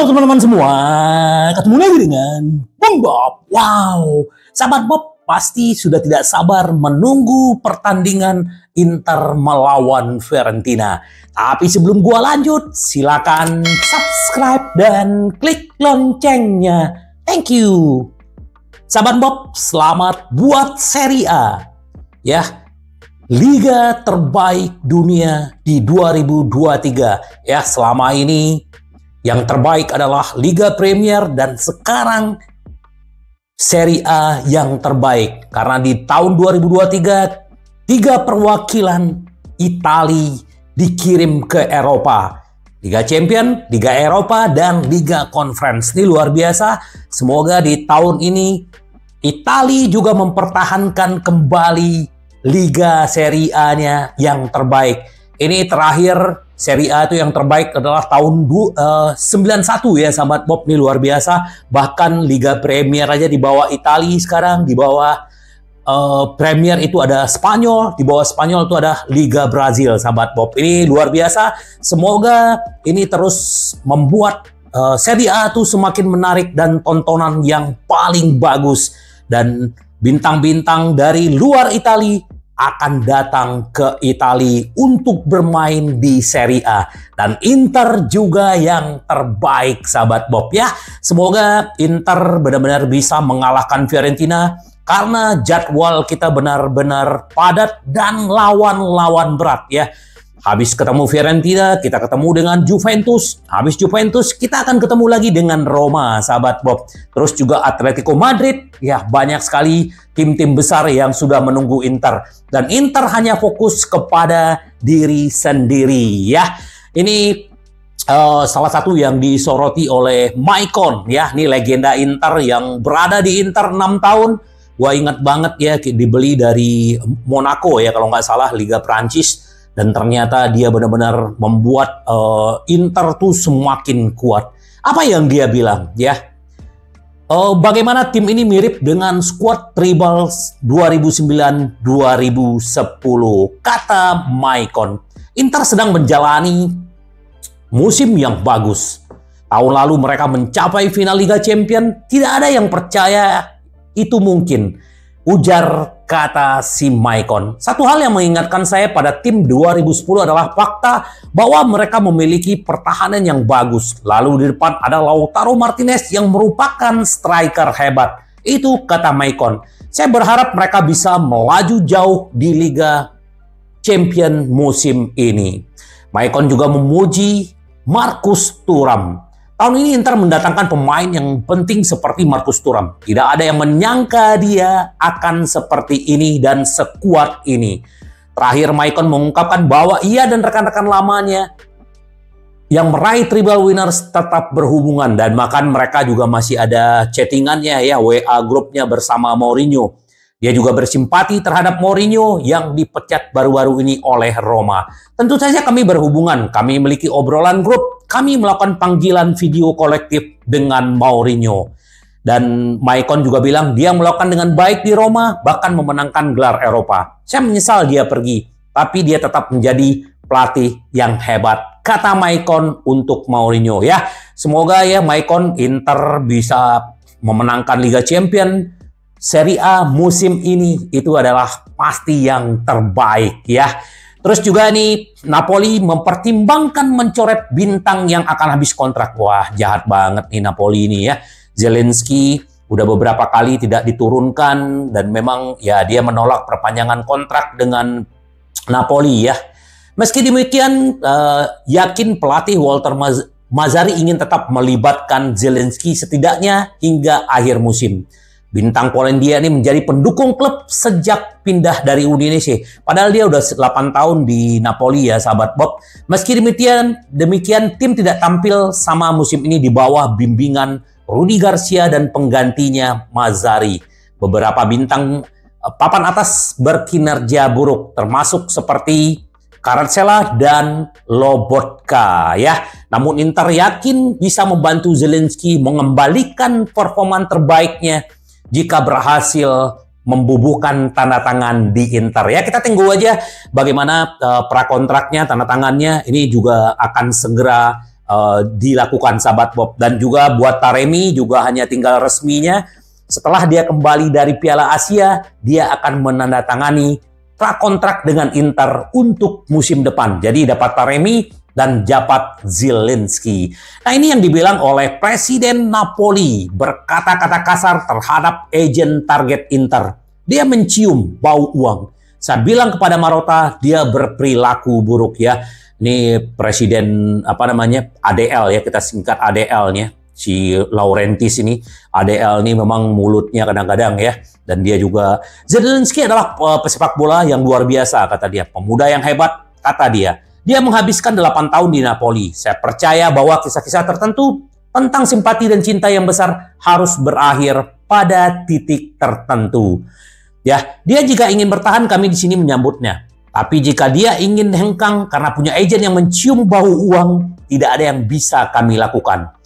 Halo teman-teman semua, ketemu lagi dengan Bang Bob. Wow, sahabat Bob pasti sudah tidak sabar menunggu pertandingan Inter melawan Fiorentina. Tapi sebelum gua lanjut, silakan subscribe dan klik loncengnya. Thank you. Sahabat Bob, selamat buat Serie A. Ya, Liga terbaik dunia di 2023. Ya, selama ini yang terbaik adalah Liga Premier dan sekarang Serie A yang terbaik. Karena di tahun 2023, 3 perwakilan Italia dikirim ke Eropa. Liga Champion, Liga Eropa, dan Liga Conference. Ini luar biasa. Semoga di tahun ini Italia juga mempertahankan kembali Liga Serie A-nya yang terbaik. Ini terakhir Serie A itu yang terbaik adalah tahun 91 ya sahabat Bob, ini luar biasa. Bahkan Liga Premier aja di bawah Italia sekarang, di bawah Premier itu ada Spanyol, di bawah Spanyol itu ada Liga Brazil sahabat Bob. Ini luar biasa. Semoga ini terus membuat Serie A itu semakin menarik dan tontonan yang paling bagus. Dan bintang-bintang dari luar Italia akan datang ke Italia untuk bermain di Serie A. Dan Inter juga yang terbaik sahabat Bob ya. Semoga Inter benar-benar bisa mengalahkan Fiorentina karena jadwal kita benar-benar padat dan lawan-lawan berat ya. Habis ketemu Fiorentina, kita ketemu dengan Juventus. Habis Juventus, kita akan ketemu lagi dengan Roma, sahabat Bob. Terus juga Atletico Madrid. Ya, banyak sekali tim-tim besar yang sudah menunggu Inter. Dan Inter hanya fokus kepada diri sendiri, ya. Ini salah satu yang disoroti oleh Maicon, ya. Ini legenda Inter yang berada di Inter 6 tahun. Gua ingat banget ya, dibeli dari Monaco ya, kalau nggak salah, Liga Prancis. Dan ternyata dia benar-benar membuat Inter tuh semakin kuat. Apa yang dia bilang ya? Bagaimana tim ini mirip dengan skuad Tribals 2009-2010, kata Maicon. Inter sedang menjalani musim yang bagus. Tahun lalu mereka mencapai final Liga Champion. Tidak ada yang percaya itu mungkin, ujar kata si Maicon. Satu hal yang mengingatkan saya pada tim 2010 adalah fakta bahwa mereka memiliki pertahanan yang bagus. Lalu di depan ada Lautaro Martinez yang merupakan striker hebat. Itu kata Maicon. Saya berharap mereka bisa melaju jauh di Liga Champion musim ini. Maicon juga memuji Marcus Thuram. Tahun ini Inter mendatangkan pemain yang penting seperti Marcus Thuram. Tidak ada yang menyangka dia akan seperti ini dan sekuat ini. Terakhir Maicon mengungkapkan bahwa ia dan rekan-rekan lamanya yang meraih Treble Winners tetap berhubungan. Dan bahkan mereka juga masih ada chattingannya ya, WA grupnya bersama Mourinho. Dia juga bersimpati terhadap Mourinho yang dipecat baru-baru ini oleh Roma. Tentu saja kami berhubungan, kami memiliki obrolan grup, kami melakukan panggilan video kolektif dengan Mourinho. Dan Maicon juga bilang dia melakukan dengan baik di Roma, bahkan memenangkan gelar Eropa. Saya menyesal dia pergi, tapi dia tetap menjadi pelatih yang hebat, kata Maicon untuk Mourinho ya. Semoga ya Maicon Inter bisa memenangkan Liga Champion. Serie A musim ini itu adalah pasti yang terbaik ya. Terus juga nih Napoli mempertimbangkan mencoret bintang yang akan habis kontrak. Wah, jahat banget nih Napoli ini ya. Zelensky udah beberapa kali tidak diturunkan dan memang ya dia menolak perpanjangan kontrak dengan Napoli ya. Meski demikian yakin pelatih Walter Mazzarri ingin tetap melibatkan Zelensky setidaknya hingga akhir musim. Bintang Polandia ini menjadi pendukung klub sejak pindah dari Udinese. Padahal dia udah 8 tahun di Napoli ya sahabat Bob. Meski demikian tim tidak tampil sama musim ini di bawah bimbingan Rudi Garcia dan penggantinya Mazzarri. Beberapa bintang papan atas berkinerja buruk termasuk seperti Kvaratskhelia dan Lobotka ya. Namun Inter yakin bisa membantu Zelensky mengembalikan performa terbaiknya jika berhasil membubuhkan tanda tangan di Inter. Ya, kita tunggu aja bagaimana prakontraknya, tanda tangannya. Ini juga akan segera dilakukan sahabat Bob. Dan juga buat Taremi juga hanya tinggal resminya. Setelah dia kembali dari Piala Asia, dia akan menandatangani prakontrak dengan Inter untuk musim depan. Jadi dapat Taremi dan dapat Zielinski. Nah, ini yang dibilang oleh Presiden Napoli berkata-kata kasar terhadap agen target Inter. Dia mencium bau uang. Saya bilang kepada Marotta, dia berperilaku buruk ya. Ini Presiden ADL ya, kita singkat ADL-nya. Si Laurentis ini, ADL ini memang mulutnya kadang-kadang ya. Dan dia juga, Zielinski adalah pesepak bola yang luar biasa, kata dia. Pemuda yang hebat, kata dia. Dia menghabiskan 8 tahun di Napoli. Saya percaya bahwa kisah-kisah tertentu tentang simpati dan cinta yang besar harus berakhir pada titik tertentu. Ya, dia jika ingin bertahan, kami di sini menyambutnya. Tapi jika dia ingin hengkang karena punya agen yang mencium bau uang, tidak ada yang bisa kami lakukan.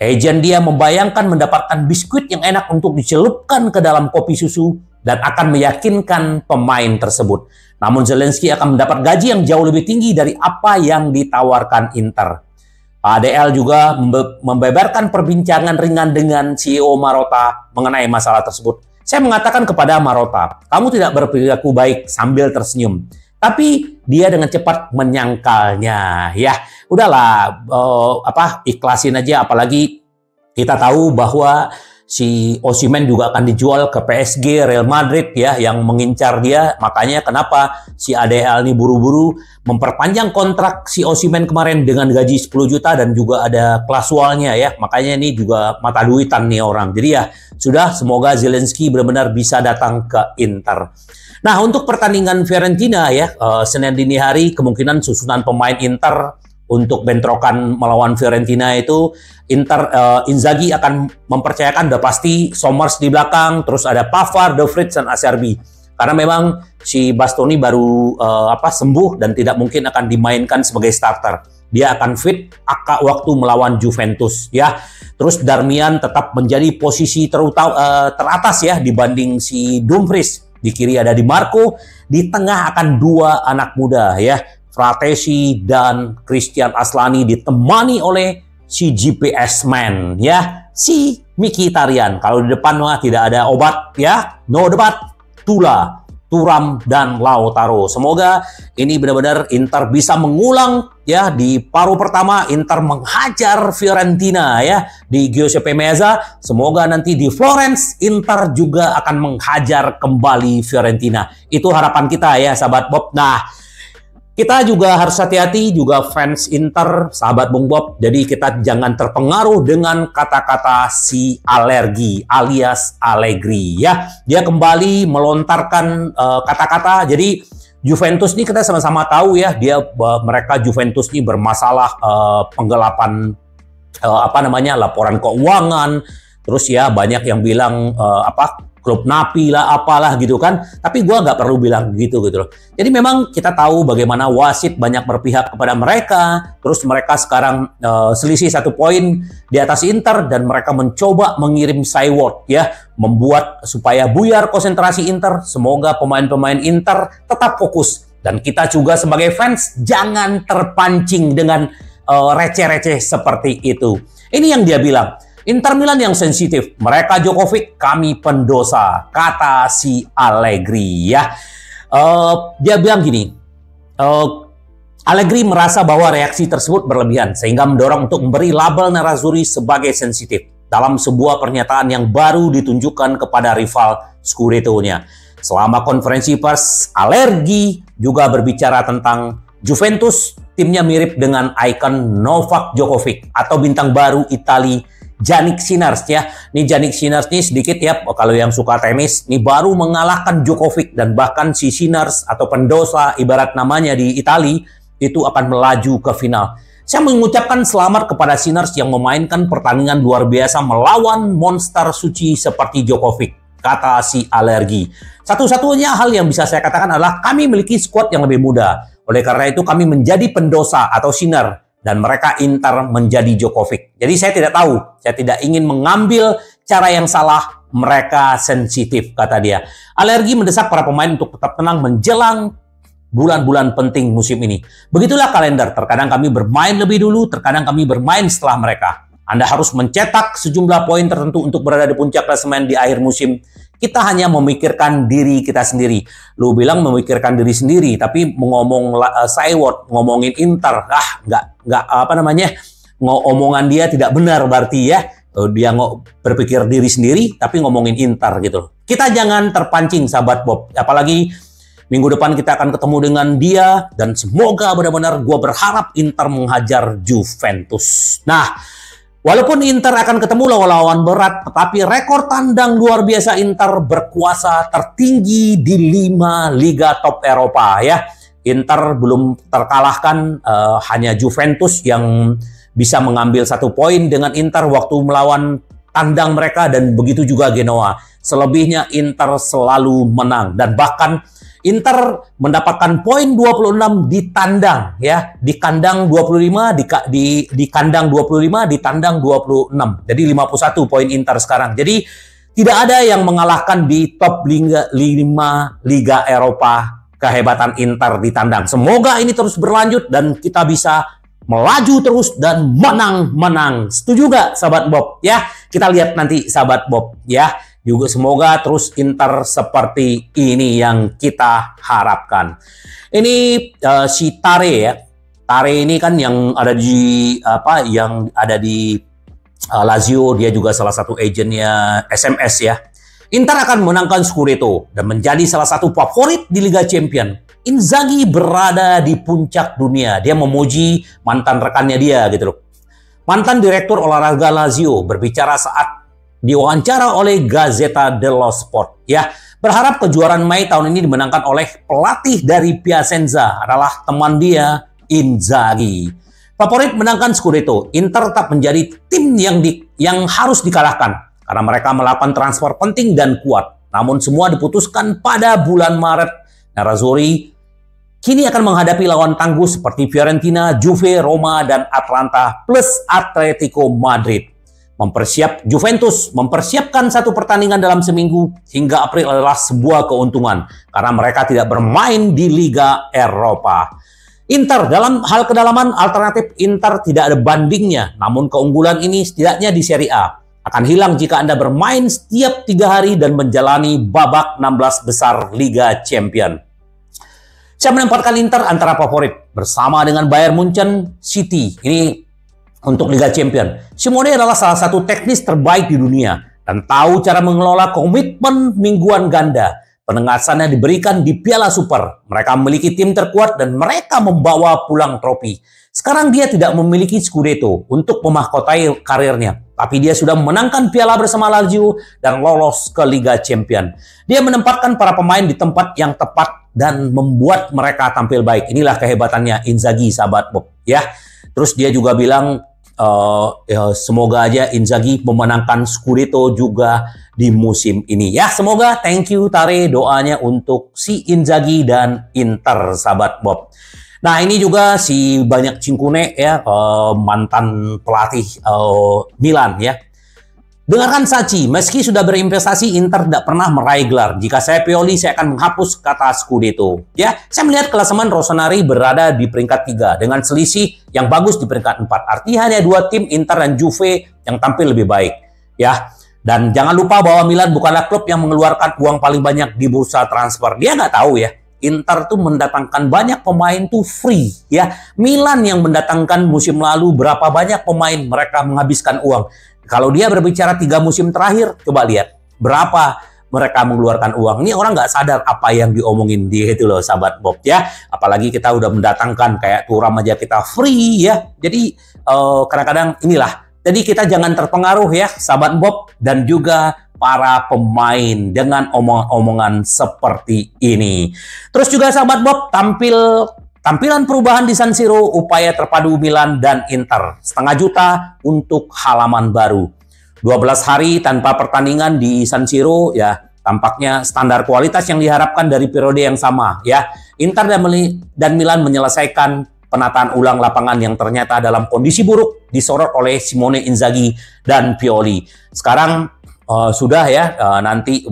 Agen dia membayangkan mendapatkan biskuit yang enak untuk dicelupkan ke dalam kopi susu dan akan meyakinkan pemain tersebut. Namun Zielinski akan mendapat gaji yang jauh lebih tinggi dari apa yang ditawarkan Inter. ADL juga membeberkan perbincangan ringan dengan CEO Marotta mengenai masalah tersebut. Saya mengatakan kepada Marotta, kamu tidak berperilaku baik, sambil tersenyum. Tapi dia dengan cepat menyangkalnya. Ya, udahlah, ikhlasin aja. Apalagi kita tahu bahwa si Osimhen juga akan dijual ke PSG, Real Madrid ya, yang mengincar dia. Makanya kenapa si ADL ini buru-buru memperpanjang kontrak si Osimhen kemarin dengan gaji 10 juta dan juga ada klasualnya ya. Makanya ini juga mata duitan nih orang. Jadi ya sudah, semoga Zielinski benar-benar bisa datang ke Inter. Nah, untuk pertandingan Fiorentina ya, Senin dini hari kemungkinan susunan pemain Inter untuk bentrokan melawan Fiorentina itu Inzaghi akan mempercayakan udah pasti Sommers di belakang, terus ada Pavard, De Vrij, dan Acerbi. Karena memang si Bastoni baru sembuh dan tidak mungkin akan dimainkan sebagai starter. Dia akan fit waktu melawan Juventus ya. Terus Darmian tetap menjadi posisi teratas ya dibanding si Dumfries. Di kiri ada Di Marco, di tengah akan dua anak muda ya, Fratesi dan Christian Aslani, ditemani oleh si GPS man ya, si Mkhitaryan. Kalau di depan mah tidak ada obat ya, no debat, Tula, Thuram, dan Lautaro. Semoga ini benar-benar Inter bisa mengulang ya. Di paruh pertama Inter menghajar Fiorentina ya di Giuseppe Meazza. Semoga nanti di Florence Inter juga akan menghajar kembali Fiorentina. Itu harapan kita ya sahabat Bob. Nah, kita juga harus hati-hati juga fans Inter, sahabat Bung Bob. Jadi kita jangan terpengaruh dengan kata-kata si Alergi alias Allegri ya. Dia kembali melontarkan kata-kata. Jadi Juventus ini kita sama-sama tahu ya, mereka Juventus ini bermasalah penggelapan laporan keuangan. Terus ya banyak yang bilang klub napi lah, apalah gitu kan. Tapi gue nggak perlu bilang gitu loh. Jadi memang kita tahu bagaimana wasit banyak berpihak kepada mereka. Terus mereka sekarang selisih 1 poin di atas Inter dan mereka mencoba mengirim Sayward ya, membuat supaya buyar konsentrasi Inter. Semoga pemain-pemain Inter tetap fokus. Dan kita juga sebagai fans jangan terpancing dengan receh-receh seperti itu. Ini yang dia bilang. Inter Milan yang sensitif, mereka Djokovic, kami pendosa, kata si Allegri ya. Dia bilang gini, Allegri merasa bahwa reaksi tersebut berlebihan sehingga mendorong untuk memberi label Nerazzurri sebagai sensitif dalam sebuah pernyataan yang baru ditunjukkan kepada rival Scudetto-nya. Selama konferensi pers, Allegri juga berbicara tentang Juventus, timnya mirip dengan ikon Novak Djokovic atau bintang baru Italia Jannik Sinner ya. Nih Jannik Sinner nih sedikit ya, kalau yang suka tenis, nih baru mengalahkan Djokovic dan bahkan si Sinner atau pendosa ibarat namanya di Italia itu akan melaju ke final. Saya mengucapkan selamat kepada Sinner yang memainkan pertandingan luar biasa melawan monster suci seperti Djokovic, kata si Allegri. Satu-satunya hal yang bisa saya katakan adalah kami memiliki skuad yang lebih muda. Oleh karena itu kami menjadi pendosa atau Sinner. Dan mereka Inter menjadi Djokovic. Jadi saya tidak tahu, saya tidak ingin mengambil cara yang salah, mereka sensitif, kata dia. Allegri mendesak para pemain untuk tetap tenang menjelang bulan-bulan penting musim ini. Begitulah kalender, terkadang kami bermain lebih dulu, terkadang kami bermain setelah mereka. Anda harus mencetak sejumlah poin tertentu untuk berada di puncak klasemen di akhir musim. Kita hanya memikirkan diri kita sendiri. Lu bilang memikirkan diri sendiri, tapi ngomong Sayward, ngomongin Inter, nggak apa namanya, omongan dia tidak benar berarti ya. Dia berpikir diri sendiri, tapi ngomongin Inter gitu. Kita jangan terpancing, sahabat Bob. Apalagi minggu depan kita akan ketemu dengan dia, dan semoga benar-benar gue berharap Inter menghajar Juventus. Nah, walaupun Inter akan ketemu lawan berat, tetapi rekor tandang luar biasa Inter berkuasa tertinggi di 5 liga top Eropa ya. Inter belum terkalahkan, hanya Juventus yang bisa mengambil 1 poin dengan Inter waktu melawan tandang mereka, dan begitu juga Genoa. Selebihnya Inter selalu menang, dan bahkan Inter mendapatkan poin 26 di tandang ya, di kandang 25, di kandang 25, di tandang 26. Jadi 51 poin Inter sekarang. Jadi tidak ada yang mengalahkan di top 5 Liga Eropa kehebatan Inter di tandang. Semoga ini terus berlanjut dan kita bisa melaju terus dan menang. Setuju gak sahabat Bob? Ya, kita lihat nanti sahabat Bob ya. Juga semoga terus Inter seperti ini yang kita harapkan. Ini si Tare ya. Tare ini kan yang ada di Lazio, dia juga salah satu agennya SMS ya. Inter akan menangkan Scudetto dan menjadi salah satu favorit di Liga Champions. Inzaghi berada di puncak dunia. Dia memuji mantan rekannya dia gitu loh. Mantan direktur olahraga Lazio berbicara saat diwawancara oleh Gazzetta dello Sport ya, berharap kejuaraan Mei tahun ini dimenangkan oleh pelatih dari Piacenza adalah teman dia Inzaghi. Favorit menangkan Scudetto, Inter tetap menjadi tim yang harus dikalahkan karena mereka melakukan transfer penting dan kuat. Namun semua diputuskan pada bulan Maret. Nerazzurri kini akan menghadapi lawan tangguh seperti Fiorentina, Juve, Roma, dan Atalanta plus Atletico Madrid. Juventus mempersiapkan 1 pertandingan dalam seminggu hingga April adalah sebuah keuntungan karena mereka tidak bermain di Liga Eropa. Inter dalam hal kedalaman alternatif Inter tidak ada bandingnya, namun keunggulan ini setidaknya di Serie A akan hilang jika Anda bermain setiap 3 hari dan menjalani babak 16 besar Liga Champions. Saya menempatkan Inter antara favorit bersama dengan Bayern Munchen, City. Ini untuk Liga Champions. Simone adalah salah satu teknis terbaik di dunia dan tahu cara mengelola komitmen mingguan ganda. Penegasannya diberikan di Piala Super. Mereka memiliki tim terkuat dan mereka membawa pulang trofi. Sekarang dia tidak memiliki Scudetto untuk memahkotai karirnya, tapi dia sudah memenangkan piala bersama Lazio dan lolos ke Liga Champions. Dia menempatkan para pemain di tempat yang tepat dan membuat mereka tampil baik. Inilah kehebatannya Inzaghi, sahabat Bob ya. Terus dia juga bilang semoga aja Inzaghi memenangkan Scudetto juga di musim ini ya. Semoga, thank you Tare, doanya untuk si Inzaghi dan Inter, sahabat Bob. Nah, ini juga si banyak Cinkune ya, mantan pelatih Milan ya. Dengarkan Sachi, meski sudah berinvestasi, Inter tidak pernah meraih gelar. Jika saya Pioli, saya akan menghapus kata Scudetto. Ya, saya melihat klasemen Rossoneri berada di peringkat 3 dengan selisih yang bagus di peringkat 4. Artinya hanya 2 tim Inter dan Juve yang tampil lebih baik. Ya, dan jangan lupa bahwa Milan bukanlah klub yang mengeluarkan uang paling banyak di bursa transfer. Dia nggak tahu ya. Inter tuh mendatangkan banyak pemain tuh free ya. Milan yang mendatangkan musim lalu berapa banyak pemain mereka menghabiskan uang. Kalau dia berbicara 3 musim terakhir, coba lihat berapa mereka mengeluarkan uang. Ini orang nggak sadar apa yang diomongin dia itu loh, sahabat Bob ya. Apalagi kita udah mendatangkan kayak Thuram aja kita free ya. Jadi kadang-kadang inilah. Jadi kita jangan terpengaruh ya, sahabat Bob dan juga para pemain dengan omong-omongan seperti ini. Terus juga sahabat Bob, tampilan perubahan di San Siro, upaya terpadu Milan dan Inter. 500 juta untuk halaman baru. 12 hari tanpa pertandingan di San Siro ya, tampaknya standar kualitas yang diharapkan dari periode yang sama ya. Inter dan Milan menyelesaikan penataan ulang lapangan yang ternyata dalam kondisi buruk disorot oleh Simone Inzaghi dan Pioli. Sekarang sudah ya, nanti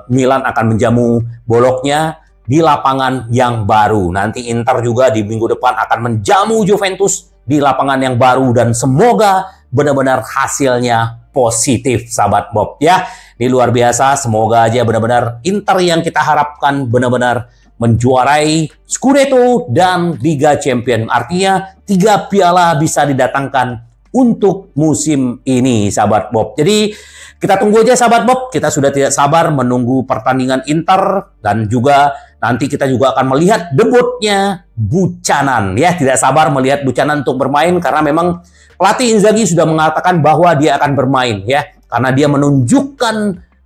Milan akan menjamu boloknya di lapangan yang baru. Nanti Inter juga di minggu depan akan menjamu Juventus di lapangan yang baru dan semoga benar-benar hasilnya positif, sahabat Bob ya. Ini luar biasa, semoga aja benar-benar Inter yang kita harapkan benar-benar menjuarai Scudetto dan Liga Champions. Artinya 3 piala bisa didatangkan untuk musim ini, sahabat Bob. Jadi kita tunggu aja, sahabat Bob. Kita sudah tidak sabar menunggu pertandingan Inter dan juga nanti kita juga akan melihat debutnya Buchanan ya. Tidak sabar melihat Buchanan untuk bermain karena memang pelatih Inzaghi sudah mengatakan bahwa dia akan bermain ya. Karena dia menunjukkan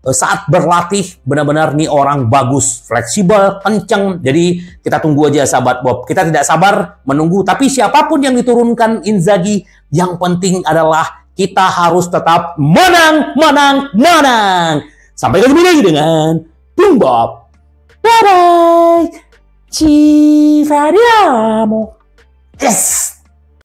saat berlatih benar-benar nih orang bagus, fleksibel, kenceng. Jadi kita tunggu aja, sahabat Bob. Kita tidak sabar menunggu. Tapi siapapun yang diturunkan Inzaghi, yang penting adalah kita harus tetap menang, menang, menang. Sampai ketemu lagi dengan Bung Bob. Bye-bye. Ci vediamo. Yes!